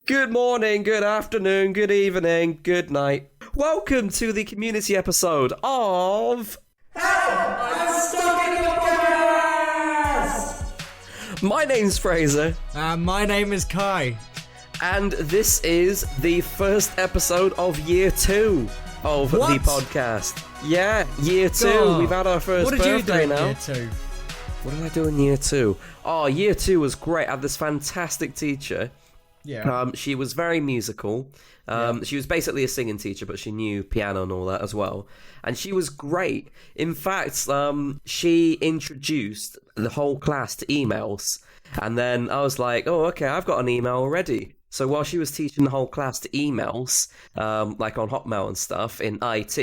Good morning, good afternoon, good evening, good night. Welcome to the community episode of Help! I'm stuck in your podcast! My name's Fraser. And my name is Kai. And this is the first episode of year 2 of the podcast. Yeah, year 2. God. We've had our first birthday now. What did you do in year 2? What did I do in year 2? Oh, year 2 was great. I had this fantastic teacher. Yeah. She was very musical. She was basically a singing teacher, but she knew piano and all that as well. And she was great. In fact, she introduced the whole class to emails. And then I was like, oh, okay, I've got an email already. So while she was teaching the whole class to emails, like on Hotmail and stuff in IT,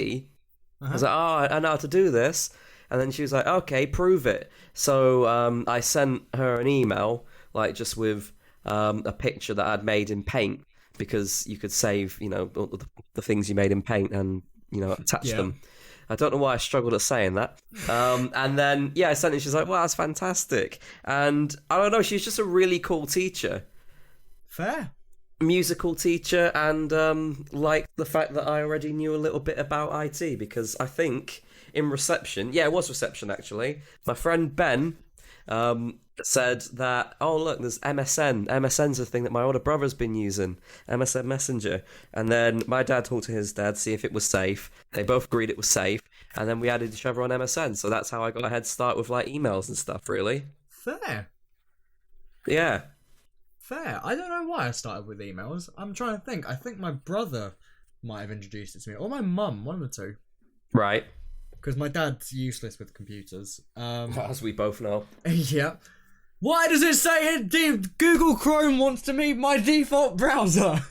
I was like, oh, I know how to do this. And then she was like, okay, prove it. So I sent her an email, like just with a picture that I'd made in Paint, because you could save, the things you made in Paint and, attach them. I don't know why I struggled at saying that. And then, I sent it. She's like, wow, that's fantastic. And I don't know, she's just a really cool teacher. Fair. Musical teacher, and like the fact that I already knew a little bit about IT, because I think in reception, it was reception actually, my friend Ben said that, oh look, there's MSN. MSN's a thing that my older brother's been using, MSN Messenger. And then my dad talked to his dad, see if it was safe. They both agreed it was safe, and then we added each other on MSN. So that's how I got a head start with like emails and stuff, really. Fair. Yeah. Fair. I don't know why I started with emails. I'm trying to think. I think my brother might have introduced it to me, or my mum, one of the two. Right. Because my dad's useless with computers. As we both know. Yeah. Why does it say Google Chrome wants to be my default browser?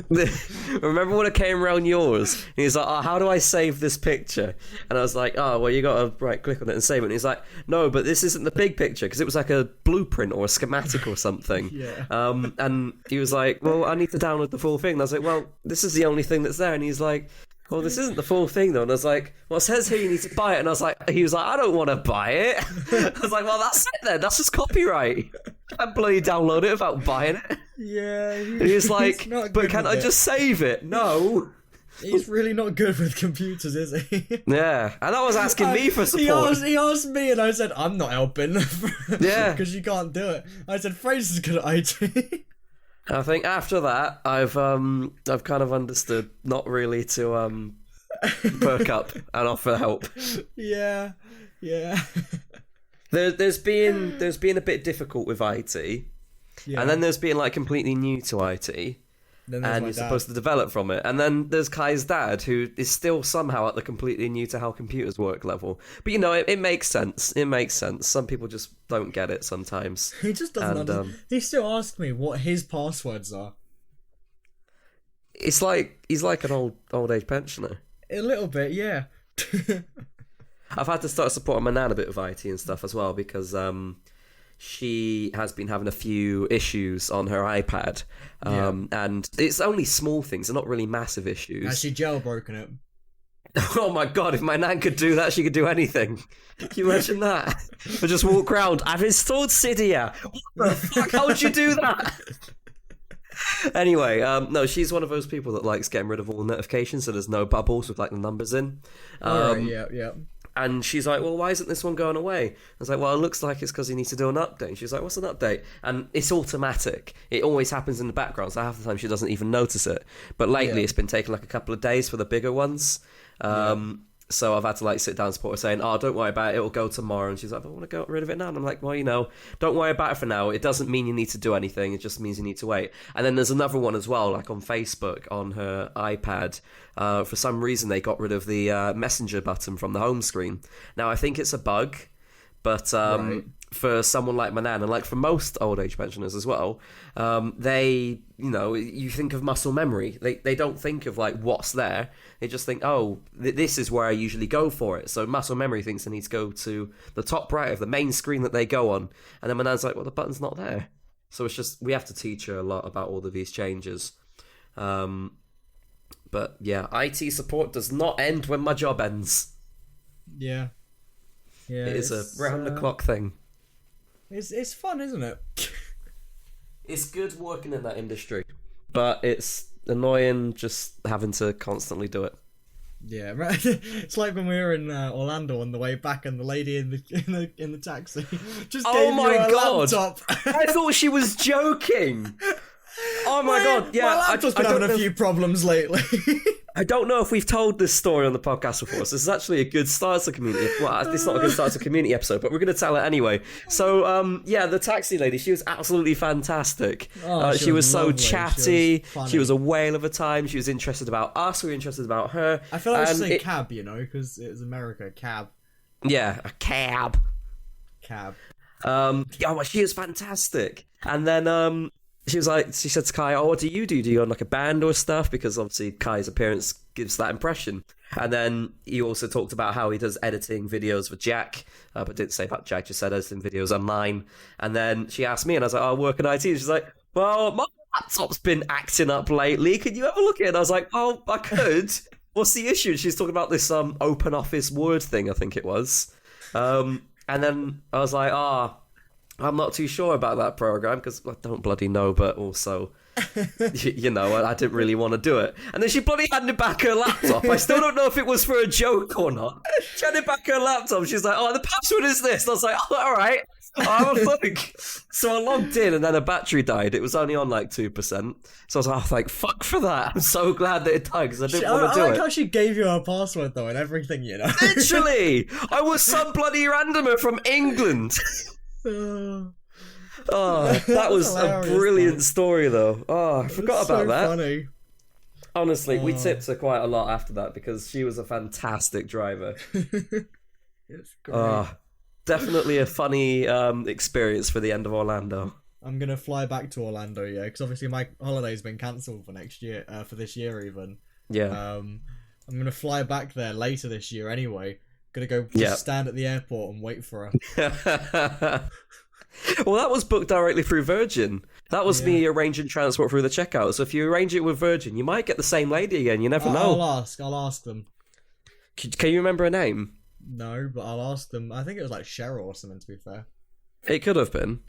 Remember when it came around yours? And he's like, oh, how do I save this picture? And I was like, oh, well, you got to click on it and save it. And he's like, no, but this isn't the big picture, because it was like a blueprint or a schematic or something. Yeah. And he was like, well, I need to download the full thing. And I was like, well, this is the only thing that's there. And he's like, well, this isn't the full thing, though. And I was like, well, it says here you need to buy it. And he was like, I don't want to buy it. I was like, well, that's it then. That's just copyright. I can't bloody download it without buying it. Yeah. And he was like, but can't I just save it? No. He's really not good with computers, is he? Yeah. And that was asking me for support. He asked me, and I said, I'm not helping. Yeah. Because you can't do it. I said, Fraser's good at IT. I think after that, I've kind of understood not really to perk up and offer help. Yeah. There's been a bit difficult with IT, and then there's been like completely new to IT, and you're supposed to develop from it. And then there's Kai's dad, who is still somehow at the completely new to how computers work level. But it makes sense. It makes sense. Some people just don't get it sometimes. He just doesn't understand. He still asks me what his passwords are. It's like he's like an old age pensioner. A little bit, yeah. I've had to start supporting my nan a bit with IT and stuff as well, because she has been having a few issues on her iPad. And it's only small things, they're not really massive issues. Has she jailbroken it? Oh my god, if my nan could do that, she could do anything. Can you imagine that? I just walk around, I've installed Cydia. What the fuck, how would you do that? Anyway, no, she's one of those people that likes getting rid of all the notifications so there's no bubbles with like the numbers in. Yeah. And she's like, well, why isn't this one going away? I was like, well, it looks like it's because you need to do an update. And she's like, what's an update? And it's automatic. It always happens in the background, so half the time she doesn't even notice it. But lately it's been taking like a couple of days for the bigger ones. So I've had to like sit down and support her saying, oh, don't worry about it, it'll go tomorrow. And she's like, I want to get rid of it now. And I'm like, well, don't worry about it for now. It doesn't mean you need to do anything. It just means you need to wait. And then there's another one as well, like on Facebook, on her iPad. For some reason, they got rid of the messenger button from the home screen. Now, I think it's a bug, but for someone like my nan, and like for most old age pensioners as well, they, you think of muscle memory. They don't think of like what's there. They just think, oh, this is where I usually go for it. So muscle memory thinks they need to go to the top right of the main screen that they go on. And then my nan's like, well, the button's not there. So it's just, we have to teach her a lot about all of these changes. But yeah, IT support does not end when my job ends. Yeah. It is a round-the-clock thing. It's fun, isn't it? It's good working in that industry. but it's annoying just having to constantly do it. Yeah, right. It's like when we were in Orlando on the way back, and the lady in the taxi just gave you her laptop. I thought she was joking. Oh my god! Yeah, my laptop's been having a few problems lately. I don't know if we've told this story on the podcast before, so this is actually a good start to community. Well, it's not a good start to community episode, but we're going to tell it anyway. So, yeah, the taxi lady, she was absolutely fantastic. She was so chatty. She was a whale of a time. She was interested about us. We were interested about her. I feel like I should say cab, because it was America. Cab. Yeah, a cab. Cab. Yeah, well, she was fantastic. And then, she said to Kai, "Oh, what do you do? Do you own like a band or stuff?" Because obviously Kai's appearance gives that impression. And then he also talked about how he does editing videos for Jack, but didn't say about Jack, just said editing videos online. And then she asked me, and I was like, "Oh, I work in IT." And she's like, "Well, my laptop's been acting up lately. Can you ever look at it?" And I was like, "Oh, I could." What's the issue? And she's talking about this Open Office Word thing, I think it was. And then I was like, I'm not too sure about that program because I don't bloody know, but also, I didn't really want to do it. And then she bloody handed back her laptop. I still don't know if it was for a joke or not. She handed back her laptop. She's like, "Oh, the password is this." And I was like, "Oh, all right. I'll have a look." So I logged in, and then her battery died. It was only on like 2%. So I was like, "Oh, thank fuck for that." I'm so glad that it died because I didn't want to do it. I like how she gave you her password though and everything, Literally, I was some bloody randomer from England. That was a brilliant story, though. I forgot about that. Funny. Honestly, we tipped her quite a lot after that because she was a fantastic driver. It's great. Definitely a funny experience for the end of Orlando. I'm gonna fly back to Orlando, because obviously my holiday's been cancelled for next year, for this year even. Yeah. I'm gonna fly back there later this year anyway. Gonna go stand at the airport and wait for her. Well, that was booked directly through Virgin. That was me arranging transport through the checkout. So if you arrange it with Virgin, you might get the same lady again. You never know. I'll ask them. Can you remember her name? No, but I'll ask them. I think it was like Cheryl or something, to be fair. It could have been.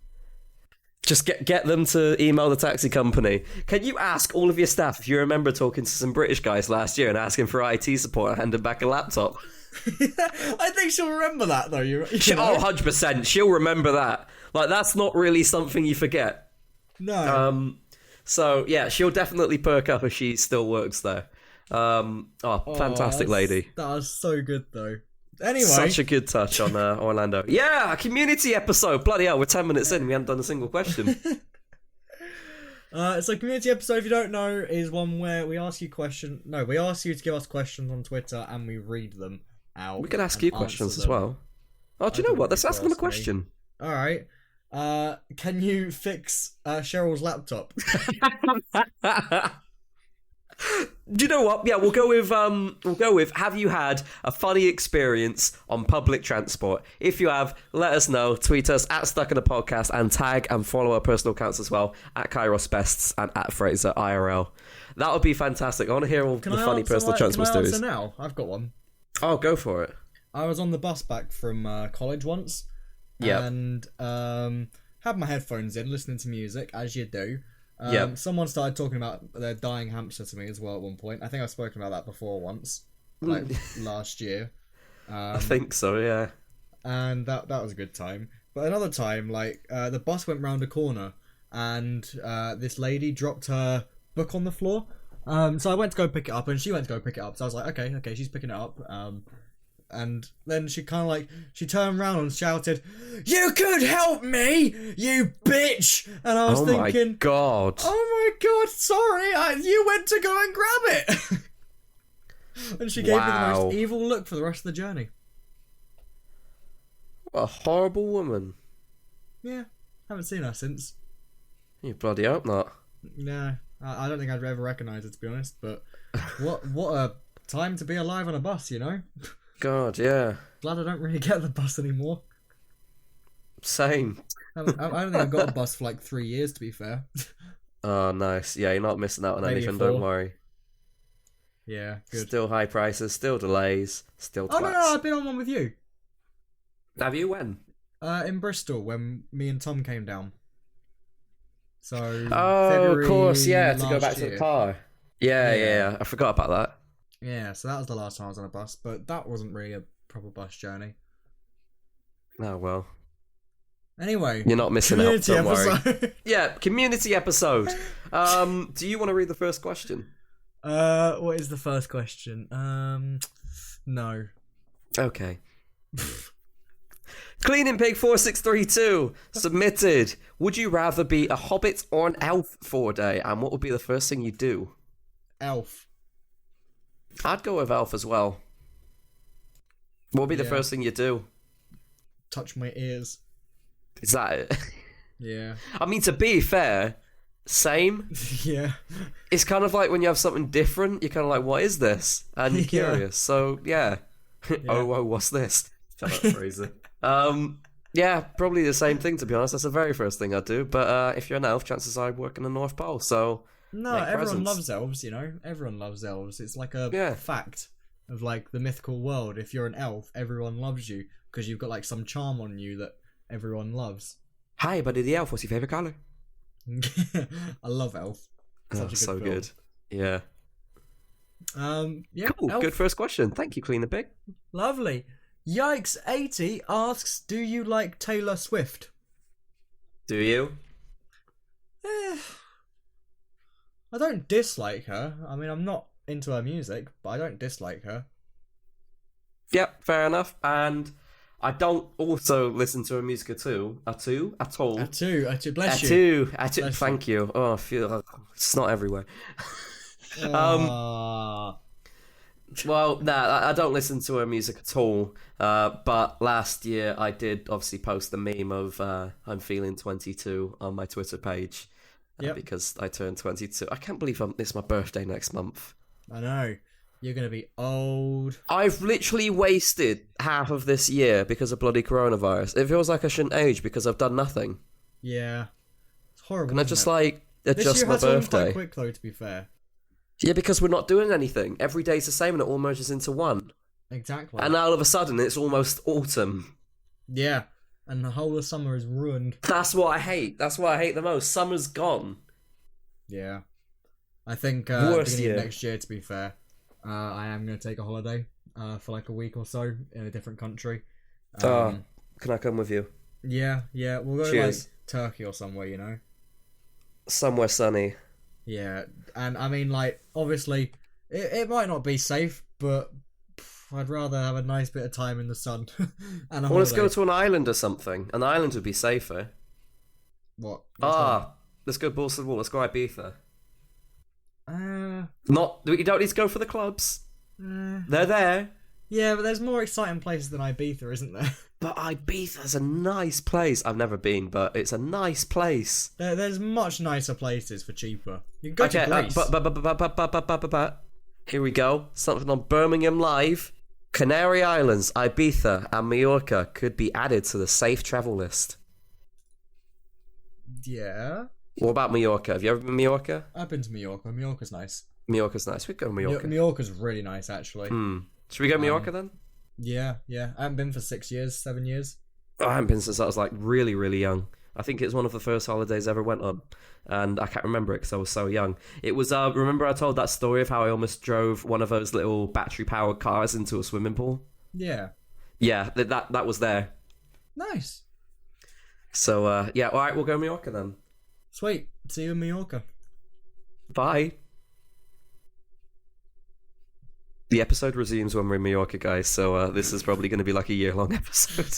Just get them to email the taxi company. Can you ask all of your staff if you remember talking to some British guys last year and asking for IT support and handing back a laptop? I think she'll remember that, though. You know? 100%. She'll remember that. Like, that's not really something you forget. No. So, yeah, she'll definitely perk up if she still works there. Fantastic lady. That was so good, though. Anyway. Such a good touch on Orlando. Yeah, a community episode. Bloody hell, we're 10 minutes in. We haven't done a single question. So community episode, if you don't know, is one where we ask you we ask you to give us questions on Twitter and we read them out. We could ask you questions as well. Oh, do you know what? Let's ask them a question. Alright. Can you fix Cheryl's laptop? Do you know what? Yeah, we'll go with have you had a funny experience on public transport? If you have, let us know. Tweet us at Stuck in a Podcast and tag and follow our personal accounts as well at Kairos Bests and at FraserIRL. That would be fantastic. I want to hear all the funny personal transport stories. Can I answer now? I've got one. Oh, go for it. I was on the bus back from college once. Yeah. And had my headphones in, listening to music, as you do. Someone started talking about their dying hamster to me as well at one point. I think I've spoken about that before once, like last year. I think so, yeah. And that was a good time. But another time, the bus went round a corner and this lady dropped her book on the floor. So I went to go pick it up and she went to go pick it up. So I was like, okay, she's picking it up. And then she she turned around and shouted, "You could help me, you bitch!" And I was thinking, my God. "Oh my God, sorry, you went to go and grab it." And she gave me the most evil look for the rest of the journey. What a horrible woman. Yeah, haven't seen her since. You bloody hope not. No, I don't think I'd ever recognise her, to be honest, but what a time to be alive on a bus, you know? God, yeah. Glad I don't really get the bus anymore. Same. I don't think I've got a bus for 3 years, to be fair. Oh, nice. Yeah, you're not missing out on Maybe anything, 4. don't worry. Yeah, good. Still high prices, still delays, still twats. Oh, no, I've been on one with you. Have you? When? In Bristol, when me and Tom came down. So Oh, of course, yeah, to go last back to year. the car. Yeah, Yeah. yeah, I forgot about that. Yeah, so that was the last time I was on a bus, but that wasn't really a proper bus journey. Oh, well. Anyway, You're not missing out, community don't worry. episode. Yeah, community episode. Do you want to read the first question? What is the first question? No. Okay. Cleaning Pig 4632 submitted. Would you rather be a hobbit or an elf for a day? And what would be the first thing you do? Elf. I'd go with elf as well. What would be the Yeah. first thing you do? Touch my ears. Is that it? Yeah. I mean, to be fair, same. Yeah. It's kind of like when you have something different, you're kind of like, what is this? And you're Yeah. curious. So, yeah. Oh, what's this? Shut up, Fraser. Yeah, probably the same thing, to be honest. That's the very first thing I'd do. But if you're an elf, chances are I'd work in the North Pole. So, No, make everyone presents. loves elves, you know? Everyone loves elves. It's like a Yeah. fact of like the mythical world. If you're an elf, everyone loves you because you've got like some charm on you that everyone loves. Hi, buddy the elf. What's your favourite colour? I love Elf. Such a good so film. good. Yeah. Yeah, Cool. Elf. Good first question. Thank you, Cleaner Pig. Lovely. Yikes80 asks, do you like Taylor Swift? Do you? I don't dislike her. I mean, I'm not into her music, but I don't dislike her. Yep, fair enough. And I don't also listen to her music at all. Bless you. Bless you. Thank you. Oh, I feel it's not everywhere. Ah. Well, nah, I don't listen to her music at all. But last year I did obviously post the meme of I'm feeling 22 on my Twitter page because I turned 22. I can't believe it's my birthday next month. I know. You're going to be old. I've literally wasted half of this year because of bloody coronavirus. It feels like I shouldn't age because I've done nothing. Yeah. It's horrible. Can I just adjust my this year has gone birthday? quite quick though, to be fair. Yeah, because we're not doing anything. Every day's the same and it all merges into one. Exactly. And all of a sudden it's almost autumn. Yeah. And the whole of summer is ruined. That's what I hate. That's what I hate the most. Summer's gone. Yeah. I think Worst beginning year. of next year, to be fair, I am going to take a holiday for like a week or so in a different country. Can I come with you? Yeah, we'll go to like Cheers. Turkey or somewhere, you know? Somewhere sunny. Yeah, and I mean, like, obviously, it might not be safe, but I'd rather have a nice bit of time in the sun and a Well, let's holiday. go to an island or something. An island would be safer. What? Let's go balls to the wall. Let's go Ibiza. Uh, You don't need to go for the clubs. They're there. yeah, but there's more exciting places than Ibiza, isn't there? But Ibiza's a nice place. I've never been, but it's a nice place. There's much nicer places for cheaper. You can go to Greece. But here we go. Something on Birmingham Live. Canary Islands, Ibiza, and Mallorca could be added to the safe travel list. Yeah. What about Mallorca? Have you ever been to Mallorca? I've been to Mallorca. Mallorca's nice. Mallorca's nice. We could go to Mallorca. Mallorca's really nice, actually. Should we go to Mallorca then? Yeah. I haven't been for 6 years, 7 years. I haven't been since I was like really, really young. I think it was one of the first holidays I ever went on, and I can't remember it because I was so young. It was remember I told that story of how I almost drove one of those little battery-powered cars into a swimming pool? Yeah. Yeah, that was there. Nice. So yeah, all right, we'll go to Mallorca then. Sweet. See you in Mallorca. Bye. The episode resumes when we're in Mallorca, guys, so this is probably going to be like a year-long episode.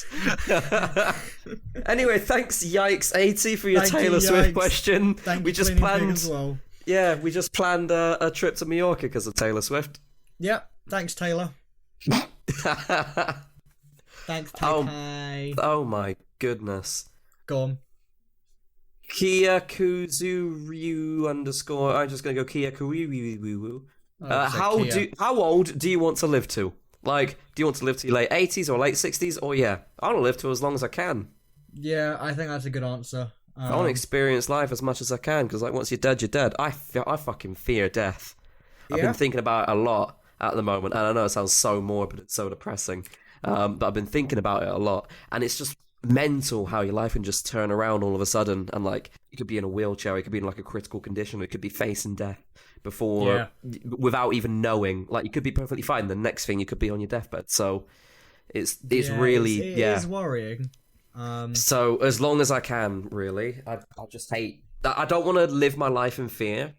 Anyway, thanks, Yikes80, for your Thank you, Taylor Swift Yikes. question. Thank We you, just Cleaning Pig, planned, as well. yeah, we just planned a trip to Mallorca because of Taylor Swift. Yep. Thanks, Taylor. Thanks, Tay. Oh my goodness. Go on. Kia Kuzuryu underscore. I'm just gonna go Kia Kuzuryu. How old do you want to live to? Like, do you want to live to your late 80s or late 60s? Or yeah, I want to live to as long as I can. Yeah, I think that's a good answer. I want to experience life as much as I can because, like, once you're dead, you're dead. I fucking fear death. I've been thinking about it a lot at the moment, and I know it sounds so morbid, it's so depressing. But I've been thinking about it a lot, and it's just mental how your life can just turn around all of a sudden, and like you could be in a wheelchair, it could be in like a critical condition, it could be facing death before without even knowing. Like you could be perfectly fine, the next thing you could be on your deathbed. So it's really it is worrying. So as long as I can, really, I just hate that. I don't want to live my life in fear,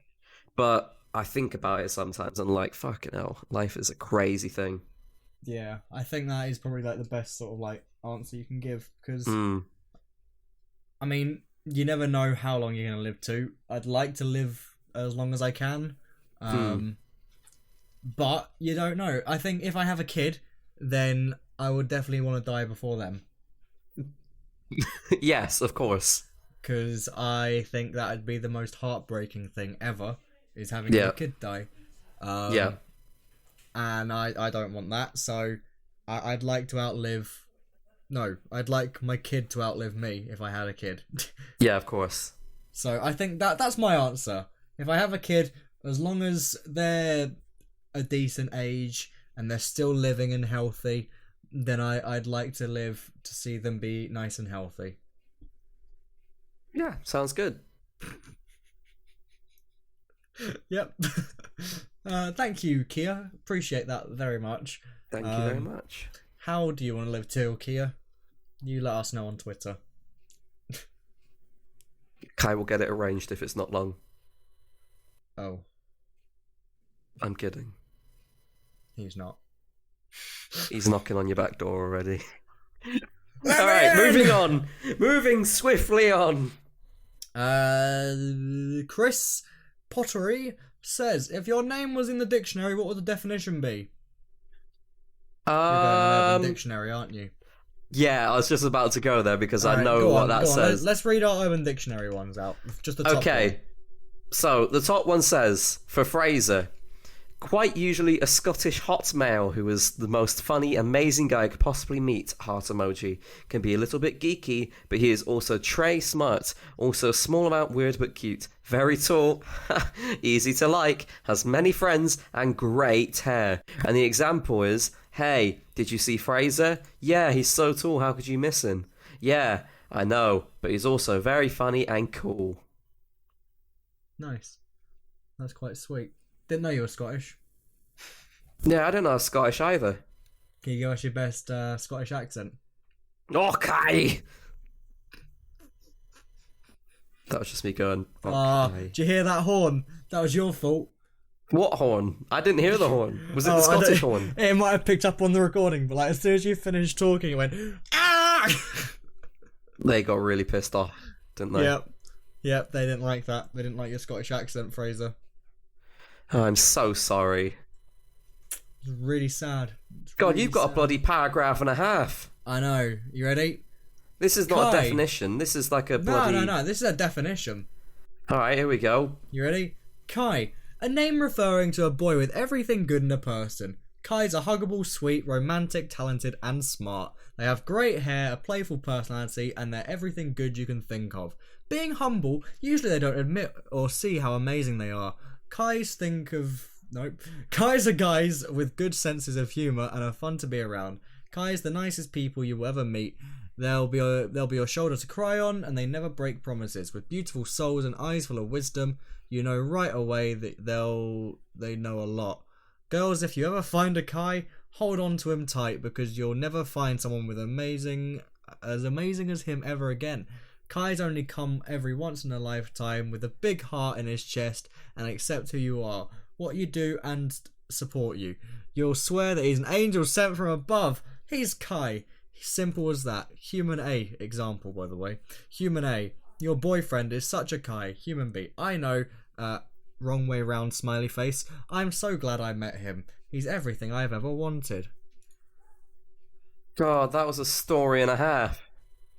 but I think about it sometimes and like, fucking hell, life is a crazy thing. Yeah, I think that is probably like the best sort of like answer you can give, because I mean, you never know how long you're gonna live to. I'd like to live as long as I can, but you don't know. I think if I have a kid, then I would definitely want to die before them. Yes, of course. Because I think that would be the most heartbreaking thing ever, is having your kid die. And I don't want that, so I'd like to outlive... No, I'd like my kid to outlive me if I had a kid. Yeah, of course. So I think that's my answer. If I have a kid, as long as they're a decent age and they're still living and healthy, then I'd like to live to see them be nice and healthy. Yeah, sounds good. Yep. Thank you, Kia. Appreciate that very much. Thank you very much. How do you want to live too, Kia? You let us know on Twitter. Kai will get it arranged if it's not long. Oh. I'm kidding. He's not. He's knocking on your back door already. Alright, moving on. Moving swiftly on. Chris Pottery says, if your name was in the dictionary, what would the definition be? You're going to Urban Dictionary, aren't you? Yeah, I was just about to go there because I know what that says. Let's read our Urban Dictionary ones out. Just the top one. So the top one says, for Fraser, quite usually a Scottish hot male who is the most funny, amazing guy I could possibly meet, heart emoji. Can be a little bit geeky, but he is also Trey smart, also a small amount weird but cute, very tall, easy to like, has many friends, and great hair. And the example is, hey, did you see Fraser? Yeah, he's so tall, how could you miss him? Yeah, I know, but he's also very funny and cool. Nice. That's quite sweet. Didn't know you were Scottish. Yeah, I don't know Scottish either. Can you give us your best Scottish accent? Okay. That was just me going. Okay. Did you hear that horn? That was your fault. What horn? I didn't hear the horn. Was it the Scottish horn? It might have picked up on the recording, but like as soon as you finished talking, it went ah. They got really pissed off, didn't they? Yep. They didn't like that. They didn't like your Scottish accent, Fraser. Oh, I'm so sorry. It's really sad. God, you've got a bloody paragraph and a half. I know. You ready? This is not a definition. This is like a bloody... No. This is a definition. Alright, here we go. You ready? Kai. A name referring to a boy with everything good in a person. Kais are huggable, sweet, romantic, talented, and smart. They have great hair, a playful personality, and they're everything good you can think of. Being humble, usually they don't admit or see how amazing they are. Kais are guys with good senses of humour and are fun to be around. Kais the nicest people you will ever meet. They'll be your shoulder to cry on, and they never break promises. With beautiful souls and eyes full of wisdom, you know right away that they know a lot. Girls, if you ever find a Kai, hold on to him tight, because you'll never find someone with amazing as him ever again. Kai's only come every once in a lifetime with a big heart in his chest and accept who you are, what you do, and support you. You'll swear that he's an angel sent from above. He's Kai. Simple as that. Human A example, by the way. Human A. Your boyfriend is such a Kai. Human B. I know. Wrong way round, smiley face. I'm so glad I met him. He's everything I've ever wanted. God, that was a story and a half.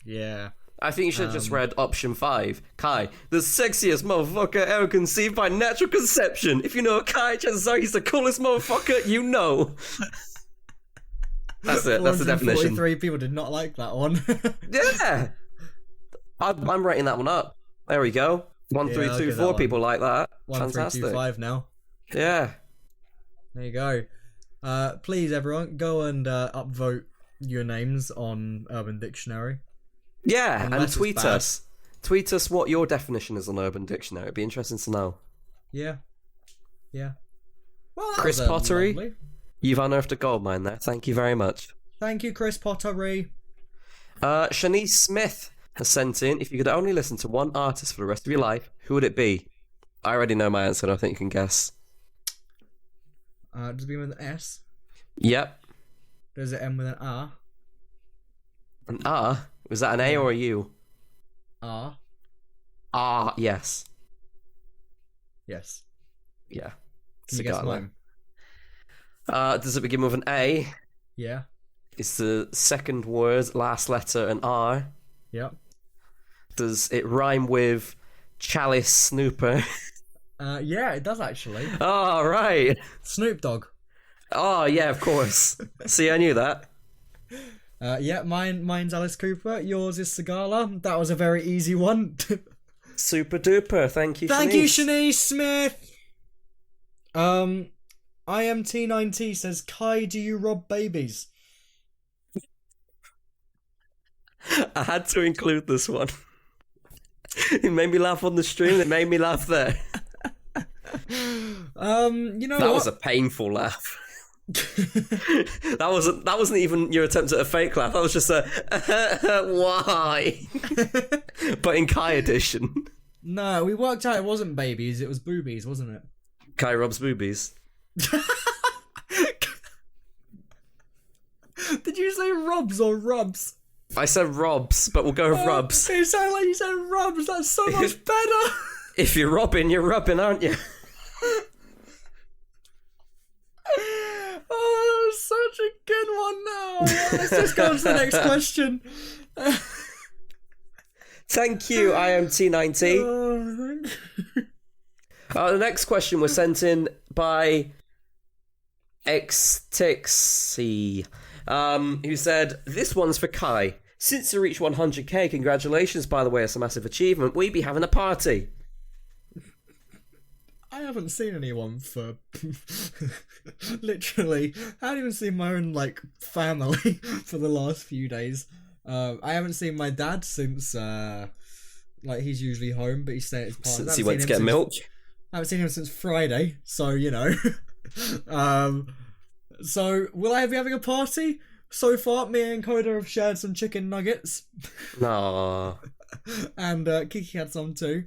Yeah. I think you should have just read option 5. Kai, the sexiest motherfucker ever conceived by natural conception. If you know Kai, chances are he's the coolest motherfucker you know. That's it. That's the definition. 443 people did not like that one. Yeah. I'm rating that one up. There we go. 1, 3, 2, 4 people like that. 1, Fantastic. 3, 2, 5 now. Yeah. There you go. Please, everyone, go and upvote your names on Urban Dictionary. Yeah, Unless and it's tweet bad. us. Tweet us what your definition is on Urban Dictionary. It'd be interesting to know. Yeah. Yeah. Well, that Chris was, Pottery, lovely. you've unearthed a goldmine there. Thank you very much. Thank you, Chris Pottery. Shanice Smith has sent in, if you could only listen to one artist for the rest of your life, who would it be? I already know my answer, and I think you can guess. Does it begin with an S? Yep. Does it end with an R? An R? Was that an A or a U? R? R, yes. Yes. Yeah. Can you guess Cigar mine? Does it begin with an A? Yeah. It's the second word, last letter, an R. Yep. Does it rhyme with Chalice Snooper? Yeah, it does actually. Oh, right. Snoop Dogg. Oh, yeah, of course. See, I knew that. Yeah, mine's Alice Cooper. Yours is Sigala. That was a very easy one. Super duper. Thank you, Thank you, Shanice Smith. IMT9T says, Kai, do you rob babies? I had to include this one. It made me laugh on the stream. It made me laugh there. You know That what? was a painful laugh. That wasn't even your attempt at a fake laugh. That was just a why, but in Kai edition. No, we worked out it wasn't babies, it was boobies, wasn't it? Kai robs boobies. Did you say robs or rubs? I said robs, but we'll go with rubs. It sounded like you said rubs. That's so much better. If you're robbing, aren't you? Oh, that was such a good one now. Let's just go on to the next question. Thank you, IMT90. Oh, thank you. The next question was sent in by XTixi, who said, this one's for Kai. Since you reached 100k, congratulations, by the way, it's a massive achievement. We be having a party. I haven't seen anyone for literally. I haven't even seen my own family for the last few days. I haven't seen my dad since he's usually home, but he's staying at his partner's. Since he went to get milk. I haven't seen him since Friday, so you know. So will I be having a party? So far, me and Coda have shared some chicken nuggets. No. And Kiki had some too.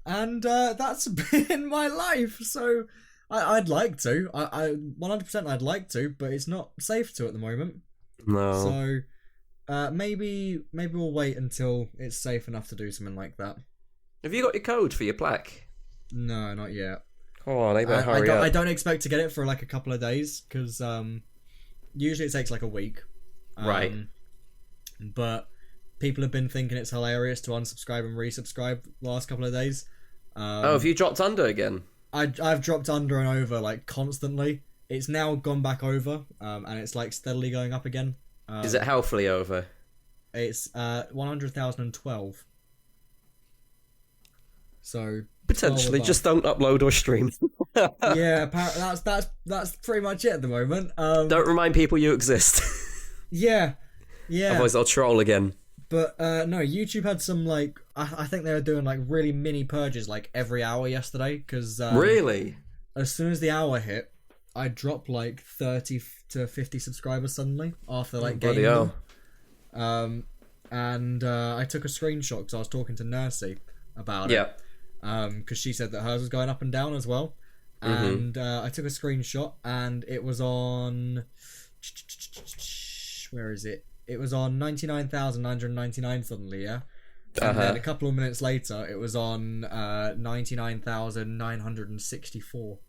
And that's been my life. So I'd like to. I 100% I'd like to, but it's not safe to at the moment. No. So maybe we'll wait until it's safe enough to do something like that. Have you got your code for your plaque? No, not yet. Come on, they better hurry up. I don't expect to get it for a couple of days because usually it takes a week. Right. But people have been thinking it's hilarious to unsubscribe and resubscribe the last couple of days. Have you dropped under again? I've dropped under and over constantly. It's now gone back over, and it's steadily going up again. Is it healthily over? It's 100,012. So Potentially, just don't upload or stream. Yeah, that's pretty much it at the moment. Don't remind people you exist. Yeah. Otherwise they'll troll again. But no, YouTube had some I think they were doing really mini purges every hour yesterday because Really? As soon as the hour hit, I dropped 30 to 50 subscribers suddenly after Bloody gaining hell. them. And I took a screenshot because I was talking to Nursey about Yeah. it. Because she said that hers was going up and down as well. And I took a screenshot and it was on. Where is it? It was on 99,999 suddenly, yeah? And then a couple of minutes later, it was on 99,964.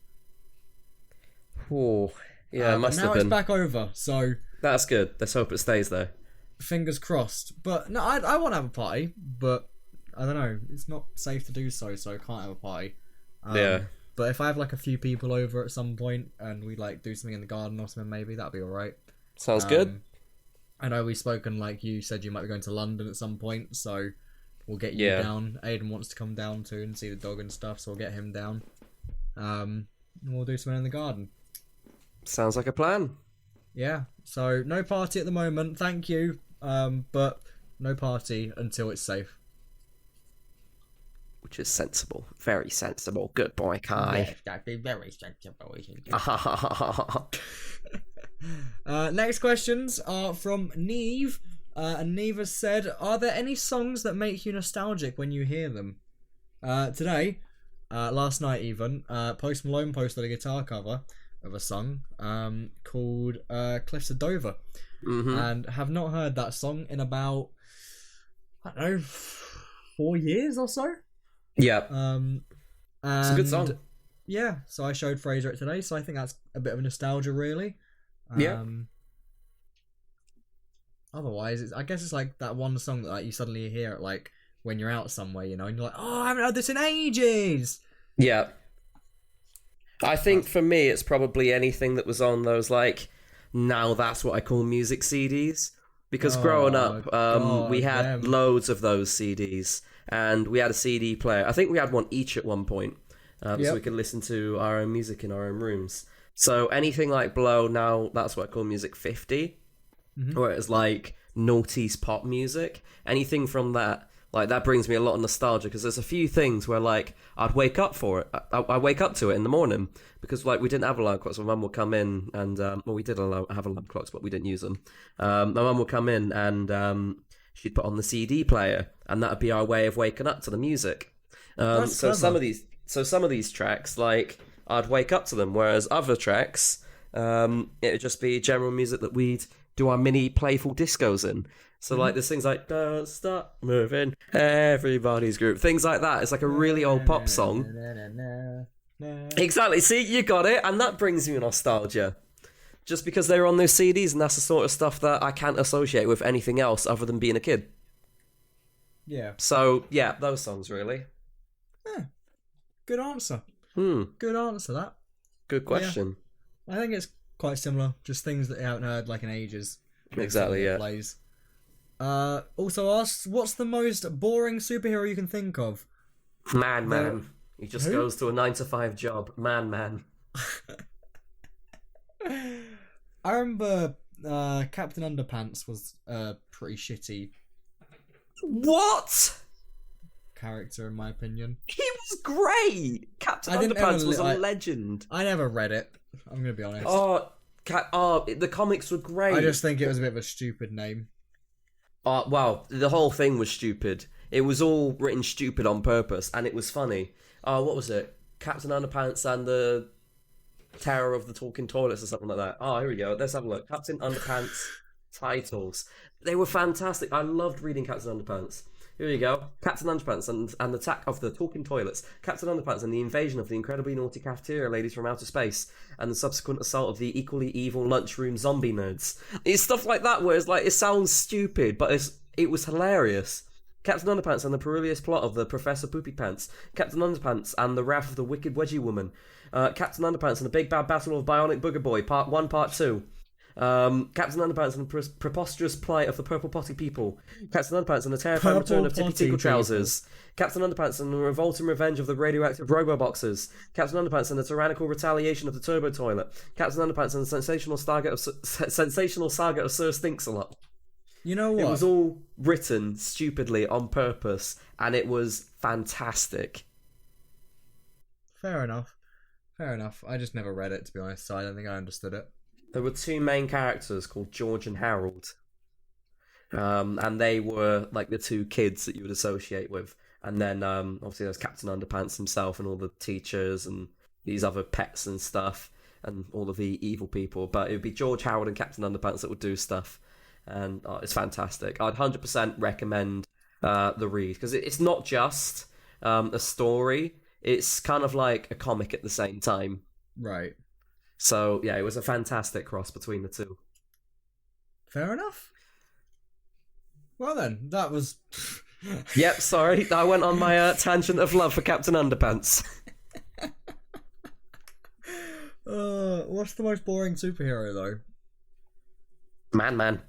Oh, yeah, it must have now been. it's back over, so That's good. Let's hope it stays there. fingers crossed. But no, I want to have a party, but I don't know. It's not safe to do so, so I can't have a party. Yeah. But if I have a few people over at some point and we do something in the garden or something, maybe that'd be alright. Sounds good. I know we've spoken, you said you might be going to London at some point, so we'll get you down. Aiden wants to come down too and see the dog and stuff, so we'll get him down. And we'll do something in the garden. Sounds like a plan. Yeah, so no party at the moment, thank you. But No party until it's safe. Which is sensible. Very sensible. Good boy, Kai. Yes, that'd be very sensible, isn't it? Next questions are from Neve. And Neve has said, are there any songs that make you nostalgic when you hear them? Today, last night even, Post Malone posted a guitar cover of a song called Cliffs of Dover. And have not heard that song in about, I don't know, 4 years or so. Yeah. It's a good song. Yeah, so I showed Fraser it today, so I think that's a bit of a nostalgia, really. Yeah. Otherwise, I guess it's like that one song that like, you suddenly hear it like when you're out somewhere, you know, and you're like, oh, I haven't heard this in ages. Yeah. I think for me, it's probably anything that was on those, like, now that's what I call music CDs. Because growing up, we had loads of those CDs. And we had a CD player. I think we had one each at one point. So we could listen to our own music in our own rooms. So anything like below now, that's what I call music 50. Where it's like noughties pop music. Anything from that, like that brings me a lot of nostalgia. Because there's a few things where like I'd wake up for it. I wake up to it in the morning. Because like we didn't have alarm clocks. My mum would come in and, well, we did have alarm clocks, but we didn't use them. My mum would come in and she'd put on the CD player, and that'd be our way of waking up to the music. So some of these tracks, like I'd wake up to them, whereas other tracks, it'd just be general music that we'd do our mini playful discos in. So like there's things like "Don't Stop Moving," "Everybody's Group," things like that. It's like a really old pop song. Exactly. See, you got it, and that brings you nostalgia. Just because they were on those CDs, and that's the sort of stuff that I can't associate with anything else other than being a kid. Yeah. So, yeah, those songs, really. Yeah. Good answer. Good answer, that. Good question. Yeah. I think it's quite similar. Just things that I haven't heard, like, in ages. Exactly, yeah. Plays. Also asks, what's the most boring superhero you can think of? Man. He just goes to a 9-to-5 job. Man. I remember Captain Underpants was a pretty shitty What? character in my opinion. He was great. Captain Underpants was a legend. I never read it. I'm gonna be honest. The comics were great. I just think it was a bit of a stupid name. Well, the whole thing was stupid. It was all written stupid on purpose, and it was funny. What was it? Captain Underpants and the Terror of the Talking Toilets or something like that. Oh, here we go. Let's have a look. Captain Underpants titles. They were fantastic. I loved reading Captain Underpants. Here you go. Captain Underpants and the Attack of the Talking Toilets. Captain Underpants and the Invasion of the Incredibly Naughty Cafeteria Ladies from Outer Space. And the subsequent assault of the equally evil lunchroom zombie nerds. It's stuff like that where it's like, it sounds stupid, but it was hilarious. Captain Underpants and the perilous plot of the Professor Poopy Pants. Captain Underpants and the Wrath of the Wicked Wedgie Woman. Captain Underpants and the Big Bad Battle of Bionic Booger Boy, Part 1, Part 2. Captain Underpants and the Preposterous Plight of the Purple Potty People. Captain Underpants and the Terrifying Return of Tippy Tickle Trousers. Captain Underpants and the Revolting Revenge of the Radioactive Robo-Boxers. Captain Underpants and the Tyrannical Retaliation of the Turbo Toilet. Captain Underpants and the Sensational Saga of Sir Stinks-a-Lot. You know what? It was all written stupidly on purpose, and it was fantastic. Fair enough. I just never read it, to be honest, so I don't think I understood it. There were two main characters called George and Harold. And they were like the two kids that you would associate with. And then obviously there's Captain Underpants himself and all the teachers and these other pets and stuff and all of the evil people. But it would be George, Harold and Captain Underpants that would do stuff. And it's fantastic. I'd 100% recommend the read. Because it's not just a story. It's kind of like a comic at the same time. Right. So, yeah, it was a fantastic cross between the two. Fair enough. Well then, that was... Yep, sorry. I went on my tangent of love for Captain Underpants. What's the most boring superhero, though? Man.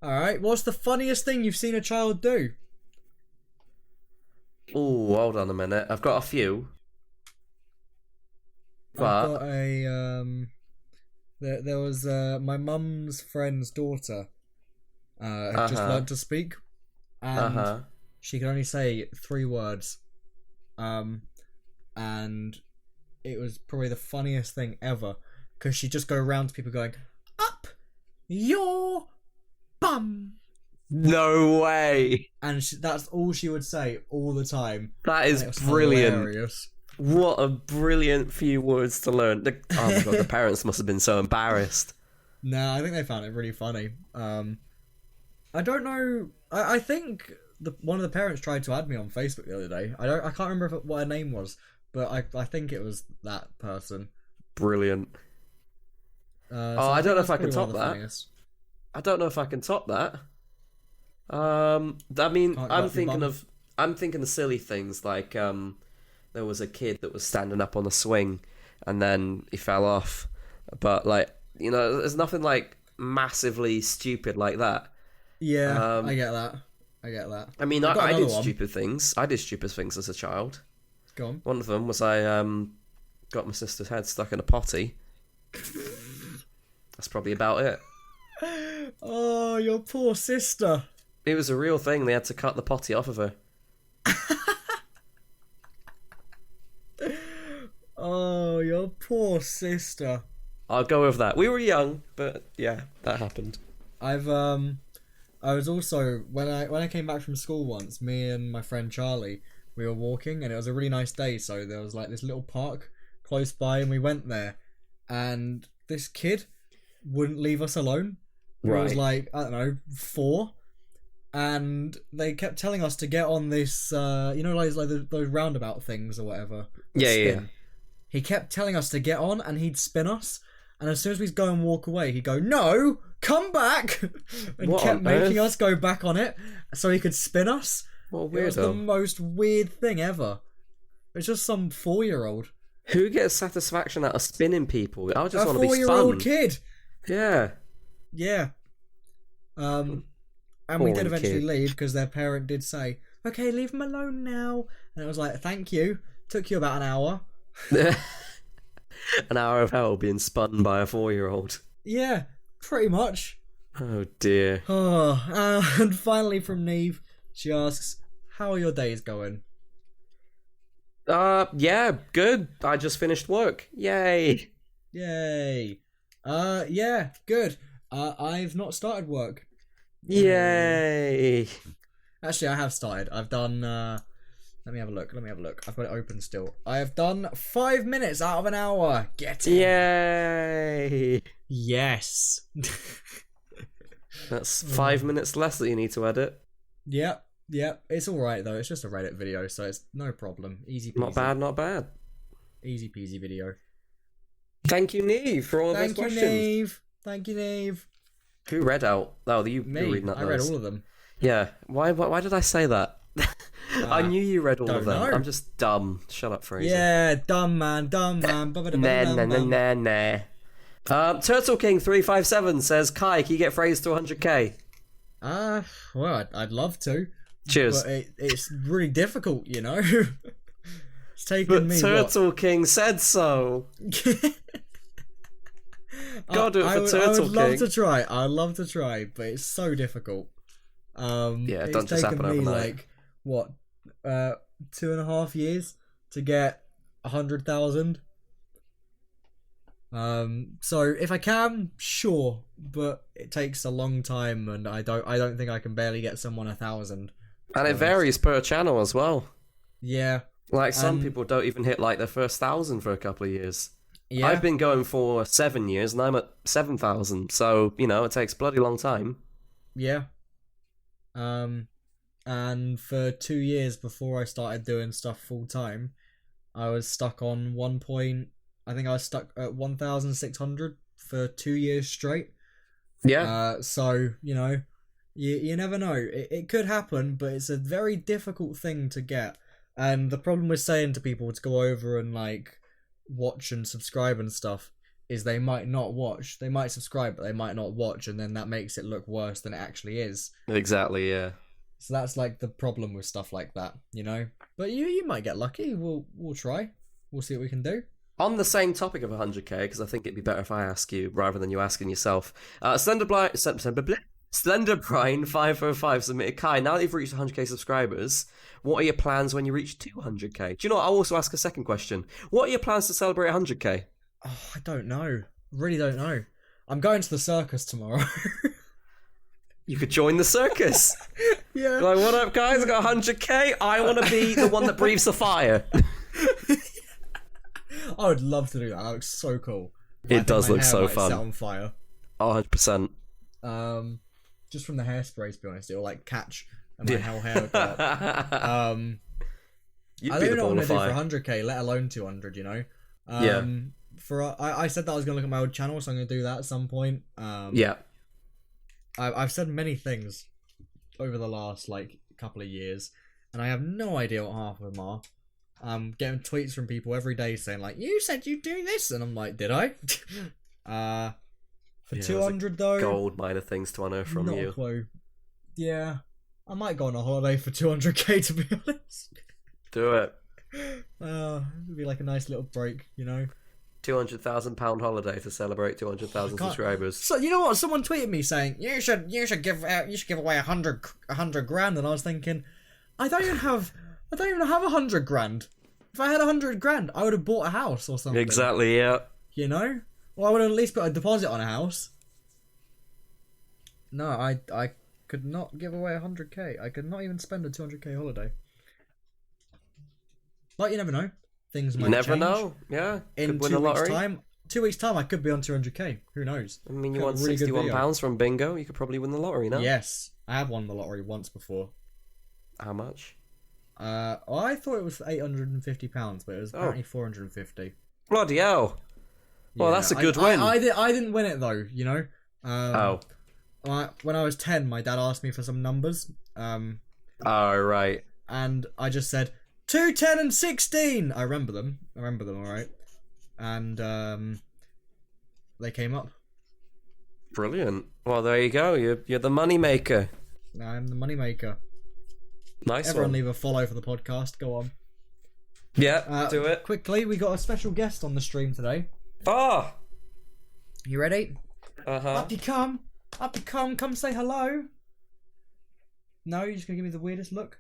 Alright, what's the funniest thing you've seen a child do? Oh, hold on a minute. I've got a few. But... I've got a... There was my mum's friend's daughter. had just learned to speak, and she could only say 3 words, and it was probably the funniest thing ever, because she'd just go around to people going, "Up your bum." No way. And that's all she would say all the time. That is brilliant. Hilarious. What a brilliant few words to learn. Oh my god, the parents must have been so embarrassed. No, I think they found it really funny. I don't know. I think one of the parents tried to add me on Facebook the other day. I can't remember what her name was, but I think it was that person. Brilliant. So I don't know if I can top top that. Funniest. I don't know if I can top that. I mean, I'm thinking of silly things like there was a kid that was standing up on a swing and then he fell off, but like, you know, there's nothing like massively stupid like that. Yeah, I get that. I mean, I did stupid things. I did stupid things as a child. Go on. One of them was I got my sister's head stuck in a potty. That's probably about it. Oh, your poor sister. It was a real thing. They had to cut the potty off of her. Oh, your poor sister. I'll go with that. We were young, but yeah, that happened. I was also when I came back from school once, me and my friend Charlie, we were walking and it was a really nice day, so there was like this little park close by and we went there, and this kid wouldn't leave us alone. Right. It was like, I don't know, 4, and they kept telling us to get on this, like those roundabout things or whatever. Yeah. He kept telling us to get on, and he'd spin us. And as soon as we'd go and walk away, he'd go, "No, come back!" and kept making us go back on it so he could spin us. What a weirdo. It was the most weird thing ever. It's just some 4-year-old. Who gets satisfaction out of spinning people? I just want to be spun. A 4-year-old kid. Yeah. Yeah. And we did eventually leave because their parent did say, "Okay, leave him alone now." And it was like, "Thank you." Took you about an hour. An hour of hell being spun by a 4-year-old. Yeah, pretty much. Oh dear. And finally from Neve, she asks, "How are your days going?" Yeah, good. I just finished work. Yay. Yeah, good. I've not started work. Yay. Actually, I have started. I've done, let me have a look. I've got it open still. I have done 5 minutes out of an hour. Get it. Yay. Yes. That's 5 minutes less that you need to edit. Yep. It's alright though. It's just a Reddit video, so it's no problem. Easy peasy. Not bad. Easy peasy video. Thank you, Neve, for all of those questions. Thank you, Neve. Who read out? Oh, me. You're reading out I read all of them. Yeah. Why did I say that? I knew you read all of them. Know. I'm just dumb. Shut up, Fraser. Yeah, dumb man. Nah. Turtle King 357 says, "Kai, can you get Fraser to 100k?" Well, I'd love to. Cheers. But it's really difficult, you know. It's taken but me. Turtle King said so. Gotta do it for Turtle King. I would love to try. I'd love to try, but it's so difficult. Yeah, it doesn't just happen overnight. Like 2.5 years to get 100,000. So if I can, sure, but it takes a long time, and I don't think I can barely get someone 1,000. And it varies per channel as well. Yeah. Like some people don't even hit like their first 1,000 for a couple of years. Yeah. I've been going for 7 years and I'm at 7,000. So, you know, it takes a bloody long time. Yeah. And for 2 years before I started doing stuff full time, I was stuck on I think I was stuck at 1,600 for 2 years straight. Yeah. So, you know, you never know. It could happen, but it's a very difficult thing to get. And the problem with saying to people to go over and like watch and subscribe and stuff is they might not watch. They might subscribe, but they might not watch, and then that makes it look worse than it actually is. Exactly, yeah. So that's like the problem with stuff like that, you know? But you might get lucky. We'll try. We'll see what we can do. On the same topic of 100k, because I think it'd be better if I ask you rather than you asking yourself. Slenderblind Slenderbrine 505 submitted. Kai, now that you've reached 100k subscribers, what are your plans when you reach 200k? Do you know what? I'll also ask a second question. What are your plans to celebrate 100k? Oh, I don't know. Really don't know. I'm going to the circus tomorrow. You could join the circus. Yeah. Like, what up, guys? I got 100k. I want to be the one that breathes the fire. I would love to do that. That looks so cool. It does look so fun. Set on fire. 100%. Just from the hairspray, to be honest, it'll like catch and my whole hair will go up. I don't know what I'm gonna do for 100k, let alone 200. You know. I said that I was gonna look at my old channel, so I'm gonna do that at some point. I've said many things over the last like couple of years, and I have no idea what half of them are. I'm getting tweets from people every day saying like, "You said you'd do this," and I'm like, "Did I?" For 200 though, gold mine of things to unearth from you. Not a clue. Yeah, I might go on a holiday for 200k, to be honest. Do it. It'd be like a nice little break, you know. £200,000 holiday to celebrate 200,000 subscribers. So you know what? Someone tweeted me saying you should give away 100 grand, and I was thinking, I don't even have 100 grand. If I had 100 grand, I would have bought a house or something. Exactly. Yeah. You know. Well, I would have at least put a deposit on a house. No, I could not give away 100k. I could not even spend a 200k holiday. But you never know. Things might change. Never know. Yeah. In 2 weeks' time, 2 weeks' time, I could be on 200k. Who knows? I mean, you won £61 from bingo. You could probably win the lottery now. Yes, I have won the lottery once before. How much? I thought it was £850, but it was apparently 450. Bloody hell! Well, that's a good win. I didn't win it though. You know. When I was 10, my dad asked me for some numbers. Oh right. And I just said 2, 10, and 16. I remember them. All right. And they came up. Brilliant. Well, there you go. You're the money maker. I'm the money maker. Nice. Everyone leave a follow for the podcast. Go on. Yeah, do it. Quickly, we got a special guest on the stream today. Oh! You ready? Uh-huh. Up you come, come say hello. No, you're just gonna give me the weirdest look?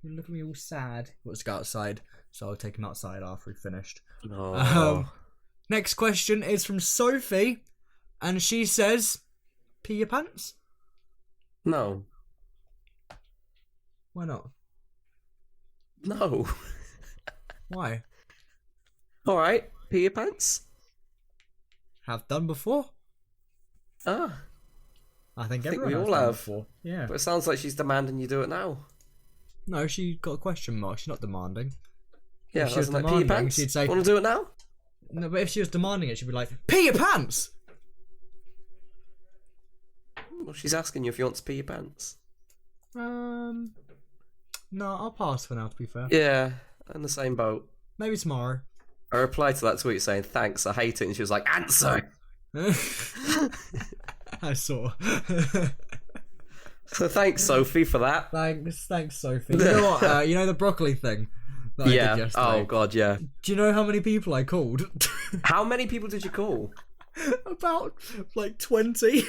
You look at me all sad. Let's go outside, so I'll take him outside after we finished. Oh. Next question is from Sophie, and she says, pee your pants? No. Why not? No. Why? Alright, pee your pants? Have done before. Ah. I think we everyone all has done have. before. Yeah. But it sounds like she's demanding you do it now. No, she got a question mark. She's not demanding. Yeah, if she was like, pee your pants? she'd say, want to do it now? No, but if she was demanding it, she'd be like, pee your pants! Well, she's asking you if you want to pee your pants. No, I'll pass for now, to be fair. Yeah, in the same boat. Maybe tomorrow. I replied to that tweet saying, thanks, I hate it, and she was like, answer! I saw. So thanks, Sophie, for that. Thanks, Sophie. You know what? You know the broccoli thing that I did yesterday? Oh, God, yeah. Do you know how many people I called? How many people did you call? About, like, 20.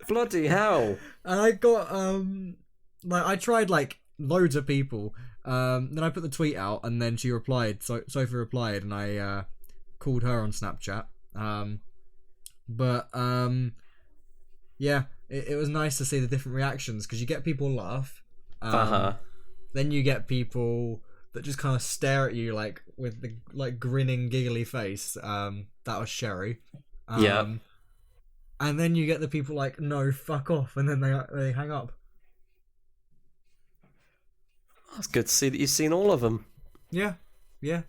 Bloody hell. And I got, I tried, like, loads of people. Then I put the tweet out, and then she replied. So Sophie replied, and I called her on Snapchat. Yeah, it was nice to see the different reactions, because you get people laugh. Then you get people that just kind of stare at you like with the like grinning, giggly face. That was Sherry. Yeah. And then you get the people like, no, fuck off, and then they hang up. It's good to see that you've seen all of them. Yeah. And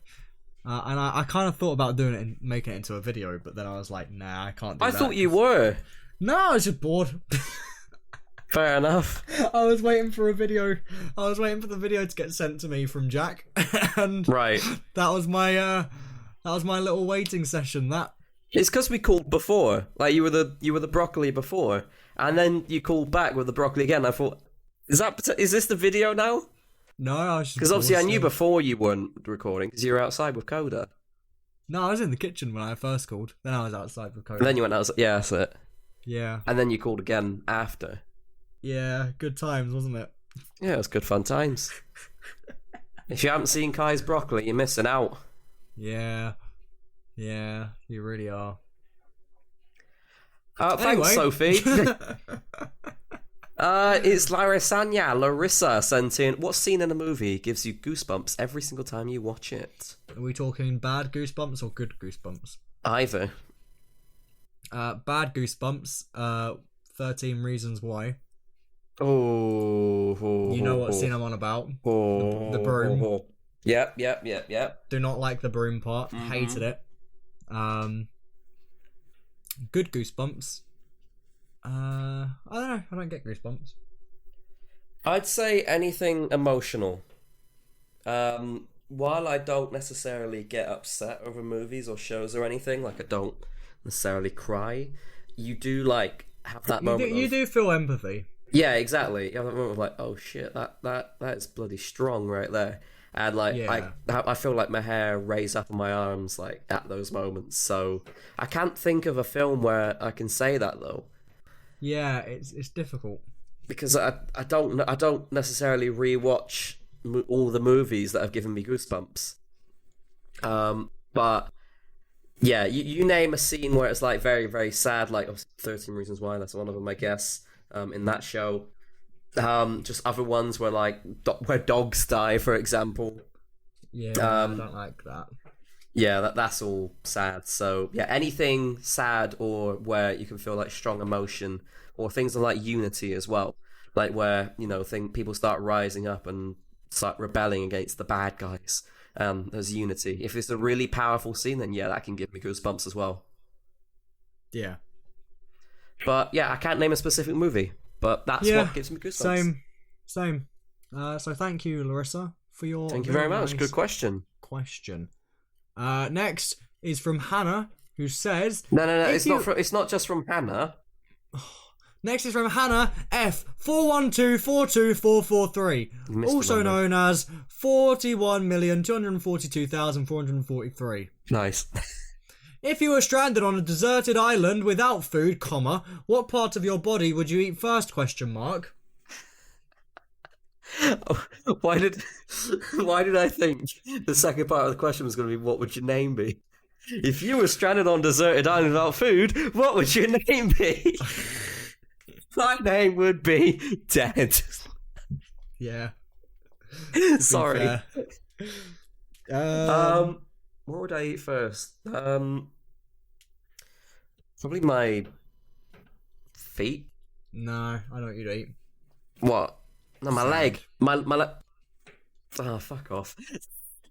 I kind of thought about doing it and making it into a video, but then I was like, nah, I can't do that. I thought you were. No, I was just bored. Fair enough. I was waiting for a video. I was waiting for the video to get sent to me from Jack, and right. That was my little waiting session. That it's because we called before. Like you were the broccoli before, and then you called back with the broccoli again. I thought, is this the video now? No, I was just because obviously I knew before you weren't recording because you were outside with Coda. No, I was in the kitchen when I first called. Then I was outside with Coda. And then you went outside. Yeah, that's it. Yeah. And then you called again after. Yeah, good times, wasn't it? Yeah, it was good fun times. If you haven't seen Kai's Broccoli, you're missing out. Yeah, yeah, you really are. Thanks, Anyway. Sophie. It's Larissa sent in. What scene in a movie gives you goosebumps every single time you watch it? Are we talking bad goosebumps or good goosebumps? Either. Bad goosebumps. 13 Reasons Why. Oh. You know what scene I'm on about. Oh. The broom. Yep. Do not like the broom part. Mm-hmm. Hated it. Good goosebumps. I don't know. I don't get goosebumps. I'd say anything emotional. While I don't necessarily get upset over movies or shows or anything, like I don't necessarily cry, you do like have that moment. You do feel empathy. Yeah, exactly. You have that moment of like, oh shit, that is bloody strong right there. And like, Yeah. I feel like my hair raise up on my arms like at those moments. So I can't think of a film where I can say that though. Yeah, it's difficult. Because I don't necessarily rewatch all the movies that have given me goosebumps. But yeah, you name a scene where it's like very, very sad, like 13 Reasons Why, that's one of them, I guess, in that show. Just other ones where like where dogs die, for example. Yeah, I don't like that. Yeah, that's all sad. So yeah, anything sad or where you can feel like strong emotion, or things like Unity as well, like where people start rising up and start rebelling against the bad guys. There's Unity. If it's a really powerful scene, then yeah, that can give me goosebumps as well. Yeah. But yeah, I can't name a specific movie, but that's what gives me goosebumps. Same. So thank you, Larissa, for your. Thank you very much. Nice Good question. Next is from Hannah, who says, No. It's not just from Hannah. Next is from Hannah F41242443, also known as 41,242,443. Nice. If you were stranded on a deserted island without food, what part of your body would you eat first? ? Why did I think the second part of the question was going to be what would your name be? If you were stranded on a deserted island without food, what would your name be? My name would be Dead. Yeah. Sorry. What would I eat first? Probably my feet. No, I know what you'd eat. What? No, my leg. My leg. Oh, fuck off.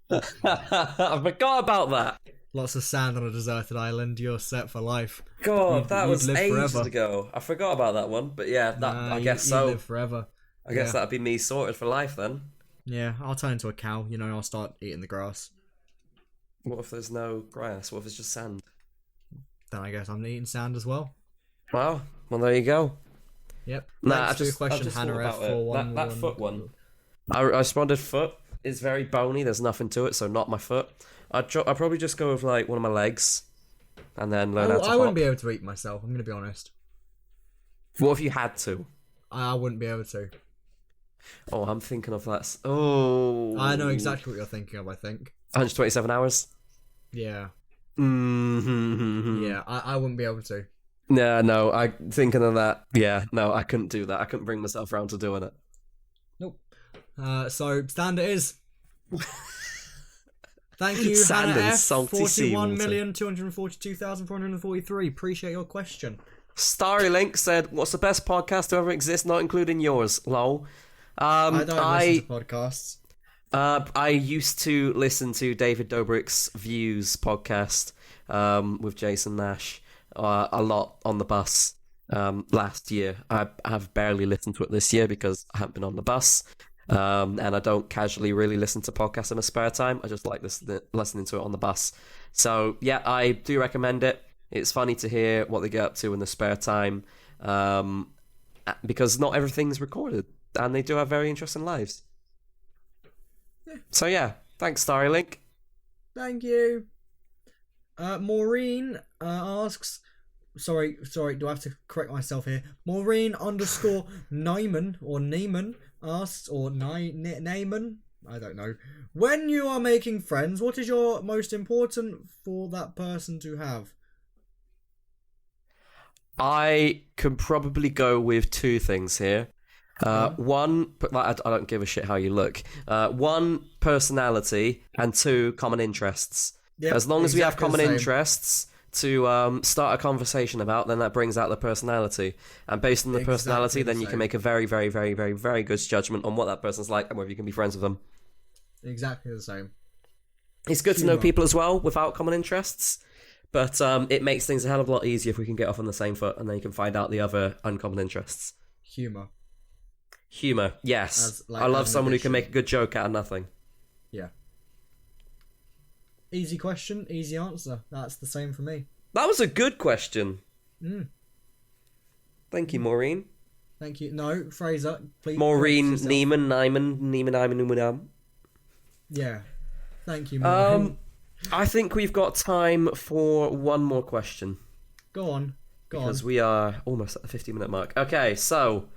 I forgot about that. Lots of sand on a deserted island. You're set for life. God, that was live ages forever. ago. I forgot about that one. But yeah, I guess so. You live forever. I guess that'd be me sorted for life then. Yeah, I'll turn into a cow. I'll start eating the grass. What if there's no grass? What if it's just sand? Then I guess I'm eating sand as well. Well, there you go. Yep. Nah, Next question, Hannah F41. That foot one. I responded foot. It's very bony. There's nothing to it, so not my foot. I'd probably just go with like one of my legs, and then learn how to hop. I wouldn't be able to eat myself. I'm going to be honest. What if you had to? I wouldn't be able to. Oh, I'm thinking of that. Oh, I know exactly what you're thinking of. I think 127 hours. Yeah. Mm-hmm. Yeah, I wouldn't be able to. No, I'm thinking of that. Yeah, no, I couldn't do that. I couldn't bring myself around to doing it. Nope. So standard is. Thank you, Sand Hannah and F. salty seawater. 41,242,443. Appreciate your question. Starry Link said, "What's the best podcast to ever exist, not including yours?" Lol. I don't listen to podcasts. I used to listen to David Dobrik's Views podcast with Jason Nash a lot on the bus last year. I have barely listened to it this year because I haven't been on the bus. And I don't casually really listen to podcasts in my spare time. I just like listening to it on the bus. So yeah, I do recommend it. It's funny to hear what they get up to in the spare time, because not everything's recorded, and they do have very interesting lives. Yeah. So yeah, thanks, Starry Link. Thank you. Maureen asks, sorry, do I have to correct myself here? Maureen underscore Nyman or Neiman asks, or Neyman, I don't know. When you are making friends, what is your most important for that person to have? I can probably go with two things here. One, but like, I don't give a shit how you look. One, personality, and two, common interests. Yep, As long as we have exactly common the same. interests to start a conversation about, then that brings out the personality. And based on the Exactly personality, the then you can same. make a very, very, very, very, very good judgment on what that person's like and whether you can be friends with them. Exactly the same. It's good to know Humour. people as well without common interests, but it makes things a hell of a lot easier if we can get off on the same foot and then you can find out the other uncommon interests. Humour. Humour, yes. As, like, I love as an someone who can addition. make a good joke out of nothing. Yeah. Easy question, easy answer. That's the same for me. That was a good question. Mm. Thank you, Maureen. Thank you. No, Fraser, please. Maureen correct yourself. Neiman. Yeah. Thank you, Maureen. I think we've got time for one more question Go on. because we are almost at the 50-minute mark. Okay, so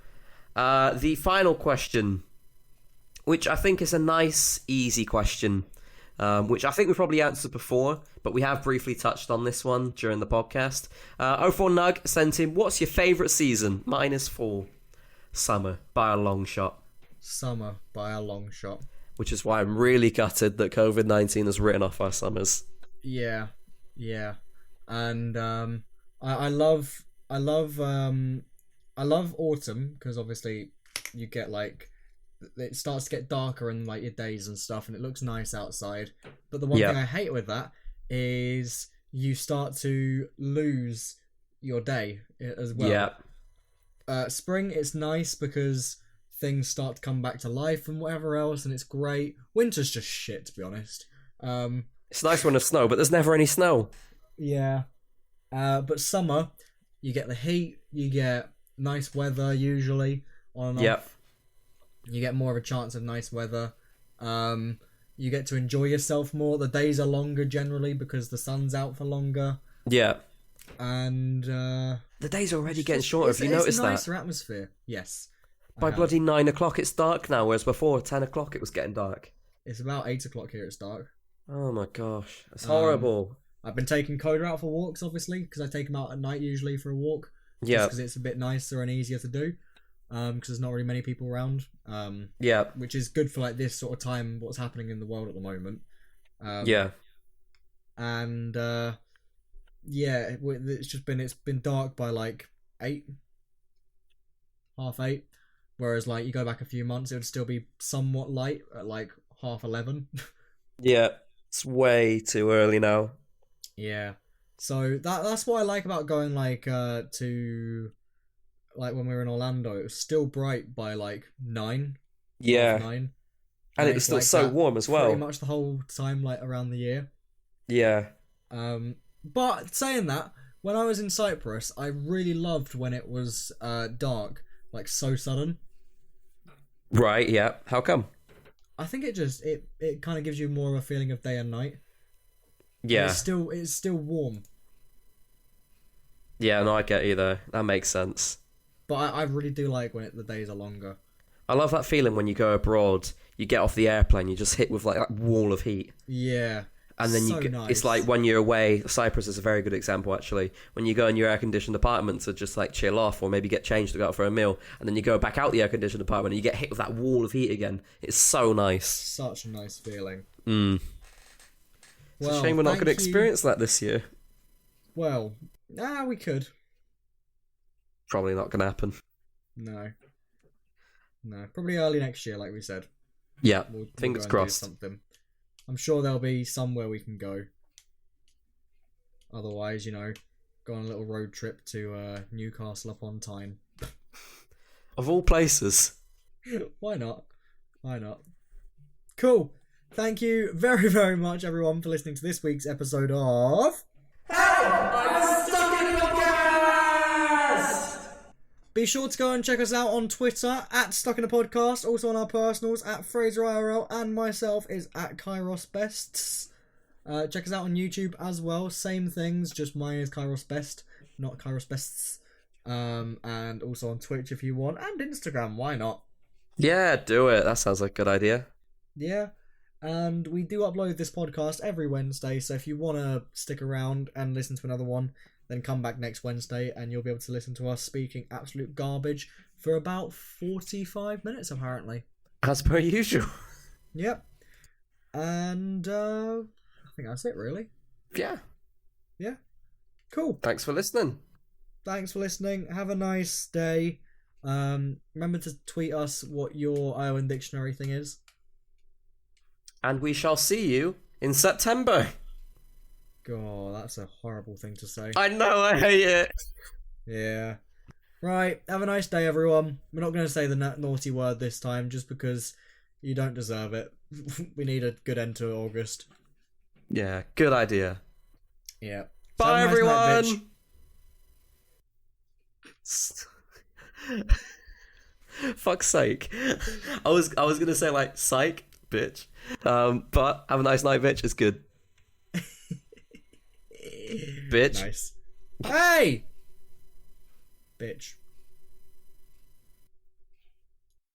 the final question, which I think is a nice, easy question, which I think we probably answered before, but we have briefly touched on this one during the podcast. 04 Nug sent in, what's your favourite season? Mine is fall. Summer, by a long shot. Summer by a long shot. Which is why I'm really gutted that COVID-19 has written off our summers. Yeah. And I love autumn because obviously you get like it starts to get darker in like your days and stuff, and it looks nice outside. But the one Yeah. thing I hate with that is you start to lose your day as well. Yeah. Spring, it's nice because things start to come back to life and whatever else, and it's great. Winter's just shit, to be honest. It's nice when there's snow, but there's never any snow. Yeah. But summer, you get the heat, you get nice weather usually on and Yep. off. You get more of a chance of nice weather. You get to enjoy yourself more. The days are longer generally because the sun's out for longer. Yeah. And The days are already getting shorter. Have you noticed it's a that? nicer atmosphere. Yes. I By have. bloody 9 o'clock it's dark now, whereas before 10 o'clock it was getting dark. It's about 8 o'clock here, it's dark. Oh my gosh. It's horrible. I've been taking Coda out for walks, obviously, because I take him out at night usually for a walk. Yeah. Because it's a bit nicer and easier to do. Because there's not really many people around. Yeah. Which is good for like this sort of time, what's happening in the world at the moment. Yeah. And yeah, it's been dark by like 8, half 8. Whereas like you go back a few months, it would still be somewhat light at like half 11. Yeah. It's way too early now. Yeah. So that's what I like about going like to like when we were in Orlando. It was still bright by like 9. Yeah. half 9. And it was it's still like so that warm as well. Pretty much the whole time, like around the year. Yeah. But saying that, when I was in Cyprus, I really loved when it was dark, like so sudden. Right, yeah. How come? I think it kind of gives you more of a feeling of day and night. Yeah. It's still warm. Yeah, no, I get you there. That makes sense. But I really do like when the days are longer. I love that feeling when you go abroad, you get off the airplane, you're just hit with like that wall of heat. Yeah. And then nice. it's like when you're away, Cyprus is a very good example actually. When you go in your air-conditioned apartment to just like chill off or maybe get changed to go out for a meal, and then you go back out the air-conditioned apartment and you get hit with that wall of heat again. It's so nice. Such a nice feeling. It's a shame we're not going to experience that this year. Well, we could. Probably not going to happen. No, probably early next year, like we said. Yeah, We'll fingers go and do crossed. something. I'm sure there'll be somewhere we can go. Otherwise, go on a little road trip to Newcastle upon Tyne. Of all places. Why not? Cool. Thank you very, very much, everyone, for listening to this week's episode of Be sure to go and check us out on Twitter at Stuck in a Podcast, also on our personals at FraserIRL, and myself is at KairosBests. Check us out on YouTube as well, same things, just mine is KairosBest. not Kairos and also on Twitch if you want, and Instagram. Why not? Yeah, do it. That sounds like a good idea. Yeah. And we do upload this podcast every Wednesday, so if you want to stick around and listen to another one, then come back next Wednesday and you'll be able to listen to us speaking absolute garbage for about 45 minutes, apparently. As per usual. Yep. And I think that's it, really. Yeah. Yeah. Cool. Thanks for listening. Thanks for listening. Have a nice day. Remember to tweet us what your Iowan dictionary thing is. And we shall see you in September. God, that's a horrible thing to say. I know, I hate it. Yeah. Right, have a nice day, everyone. We're not going to say the naughty word this time, just because you don't deserve it. We need a good end to August. Yeah, good idea. Yeah. Bye, Have a nice everyone. night, Fuck's sake. I was gonna say like psych, bitch. But have a nice night, bitch. It's good. Bitch. Nice. Hey! Bitch.